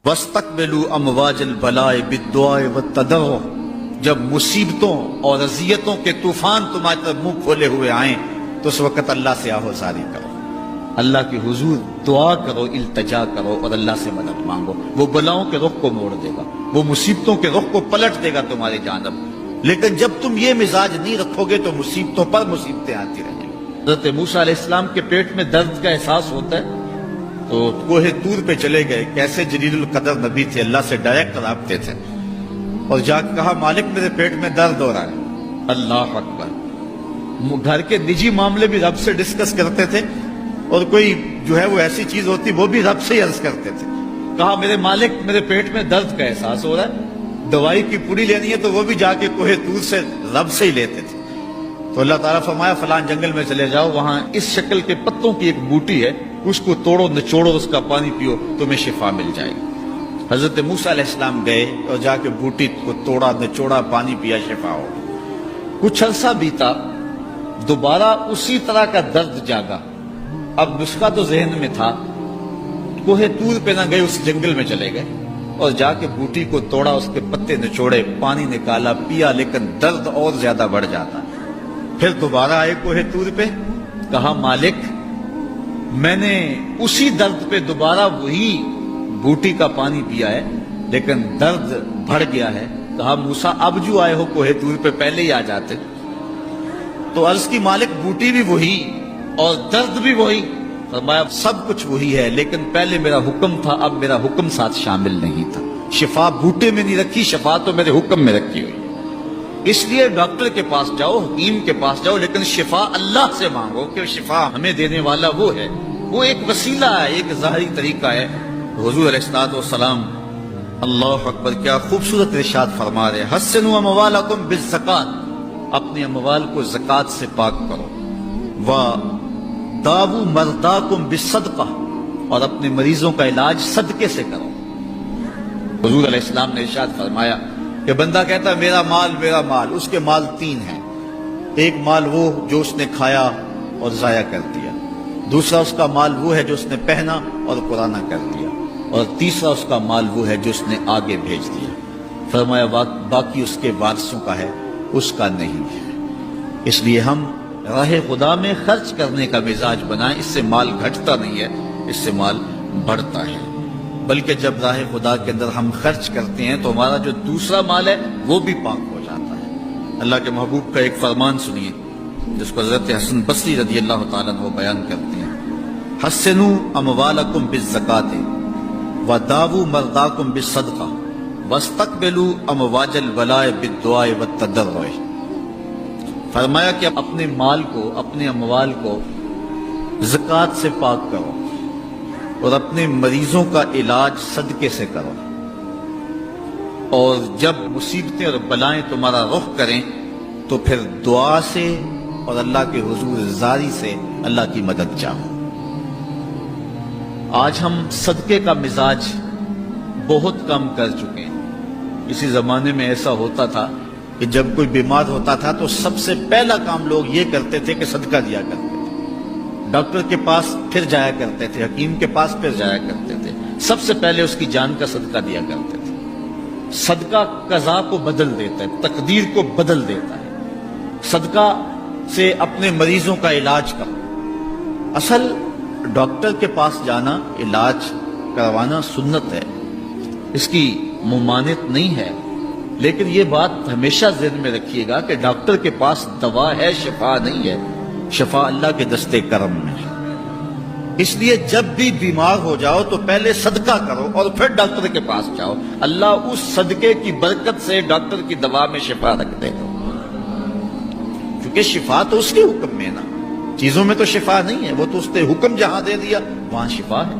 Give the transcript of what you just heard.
وَاسْتَقْبِلُوا أَمْوَاجَ الْبَلَاءِ بِالدُّعَاءِ وَالتَّضَرُّعِ، جب مصیبتوں اور اذیتوں کے طوفان تمہاری طرف منہ کھولے ہوئے آئیں تو اس وقت اللہ سے آہوزاری کرو، اللہ کی حضور دعا کرو، التجا کرو اور اللہ سے مدد مانگو۔ وہ بلاؤں کے رخ کو موڑ دے گا، وہ مصیبتوں کے رخ کو پلٹ دے گا تمہاری جانب۔ لیکن جب تم یہ مزاج نہیں رکھو گے تو مصیبتوں پر مصیبتیں آتی رہیں گی۔ حضرت موسیٰ علیہ السلام کے پیٹ میں درد کا احساس ہوتا ہے تو کوہ طور پہ چلے گئے، کیسے جلیل القدر نبی تھے، اللہ سے ڈائریکٹ رابطے تھے، اور جا کے کہا مالک میرے پیٹ میں درد ہو رہا ہے۔ اللہ اکبر۔ گھر کے نجی معاملے بھی رب سے ڈسکس کرتے تھے، اور کوئی جو ہے وہ ایسی چیز ہوتی وہ بھی رب سے ہی عرض کرتے تھے۔ کہا میرے مالک میرے پیٹ میں درد کا احساس ہو رہا ہے، دوائی کی پوری لینی ہے تو وہ بھی جا کے کوہ طور سے رب سے ہی لیتے تھے۔ تو اللہ تعالیٰ فرمایا فلان جنگل میں چلے جاؤ، وہاں اس شکل کے پتوں کی ایک بوٹی ہے، اس کو توڑو نچوڑو، اس کا پانی پیو، تمہیں شفا مل جائے گی۔ حضرت موسیٰ علیہ السلام گئے اور جا کے بوٹی کو توڑا نچوڑا، پانی پیا، شفا ہو۔ کچھ عرصہ بیتا، دوبارہ اسی طرح کا درد جاگا۔ اب نسخہ تو ذہن میں تھا، کوہ طور پہ نہ گئے، اس جنگل میں چلے گئے اور جا کے بوٹی کو توڑا، اس کے پتے نچوڑے، پانی نکالا، پیا، لیکن درد اور زیادہ بڑھ جاتا۔ پھر دوبارہ آئے کوہ طور پہ، کہا مالک میں نے اسی درد پہ دوبارہ وہی بوٹی کا پانی پیا ہے لیکن درد بڑھ گیا ہے۔ کہا موسیٰ اب جو آئے ہو کوہ طور پہ پہلے ہی آ جاتے۔ تو عرض کی مالک بوٹی بھی وہی اور درد بھی وہی۔ فرمایا سب کچھ وہی ہے لیکن پہلے میرا حکم تھا، اب میرا حکم ساتھ شامل نہیں تھا۔ شفا بوٹے میں نہیں رکھی، شفا تو میرے حکم میں رکھی ہوئی۔ اس لیے ڈاکٹر کے پاس جاؤ، حکیم کے پاس جاؤ، لیکن شفا اللہ سے مانگو کہ شفا ہمیں دینے والا وہ ہے۔ وہ ایک وسیلہ ہے، ایک ظاہری طریقہ ہے۔ حضور علیہ الصلوۃ والسلام اللہ اکبر کیا خوبصورت ارشاد فرما رہے ہیں، حسنوا اموالکم بالزکات، اپنے اموال کو زکات سے پاک کرو، وداووا مرضاکم بالصدقہ، اور اپنے مریضوں کا علاج صدقے سے کرو۔ حضور علیہ السلام نے ارشاد فرمایا کہ بندہ کہتا ہے میرا مال، اس کے مال تین ہیں۔ ایک مال وہ جو اس نے کھایا اور ضائع کر دیا، دوسرا اس کا مال وہ ہے جو اس نے پہنا اور پرانا کر دیا، اور تیسرا اس کا مال وہ ہے جو اس نے آگے بھیج دیا۔ فرمایا باقی اس کے وارثوں کا ہے، اس کا نہیں ہے۔ اس لیے ہم راہ خدا میں خرچ کرنے کا مزاج بنائیں، اس سے مال گھٹتا نہیں ہے، اس سے مال بڑھتا ہے۔ بلکہ جب راہ خدا کے اندر ہم خرچ کرتے ہیں تو ہمارا جو دوسرا مال ہے وہ بھی پاک ہو جاتا ہے۔ اللہ کے محبوب کا ایک فرمان سنیے جس کو حضرت حسن بصری رضی اللہ تعالیٰ عنہ بیان کرتے ہیں، حسنوا اموالکم بالزکات وداووا مرضاکم بالصدقہ واستقبلوا امواج البلاء بالدعاء والتضرع۔ فرمایا کہ اپنے مال کو، اپنے اموال کو زکات سے پاک کرو اور اپنے مریضوں کا علاج صدقے سے کرو، اور جب مصیبتیں اور بلائیں تمہارا رخ کریں تو پھر دعا سے اور اللہ کے حضور زاری سے اللہ کی مدد چاہو۔ آج ہم صدقے کا مزاج بہت کم کر چکے ہیں۔ اسی زمانے میں ایسا ہوتا تھا کہ جب کوئی بیمار ہوتا تھا تو سب سے پہلا کام لوگ یہ کرتے تھے کہ صدقہ دیا کرتے تھے، ڈاکٹر کے پاس پھر جایا کرتے تھے، حکیم کے پاس پھر جایا کرتے تھے، سب سے پہلے اس کی جان کا صدقہ دیا کرتے تھے۔ صدقہ قضا کو بدل دیتا ہے، تقدیر کو بدل دیتا ہے۔ صدقہ سے اپنے مریضوں کا علاج کرو۔ اصل ڈاکٹر کے پاس جانا، علاج کروانا سنت ہے، اس کی ممانعت نہیں ہے، لیکن یہ بات ہمیشہ ذہن میں رکھیے گا کہ ڈاکٹر کے پاس دوا ہے، شفا نہیں ہے، شفا اللہ کے دستے کرم میں ہے۔ اس لیے جب بھی بیمار ہو جاؤ تو پہلے صدقہ کرو اور پھر ڈاکٹر کے پاس جاؤ، اللہ اس صدقے کی برکت سے ڈاکٹر کی دوا میں شفا رکھ دے گا، کیونکہ شفا تو اس کے حکم میں ہے نا، چیزوں میں تو شفا نہیں ہے، وہ تو اس نے حکم جہاں دے دیا وہاں شفا ہے۔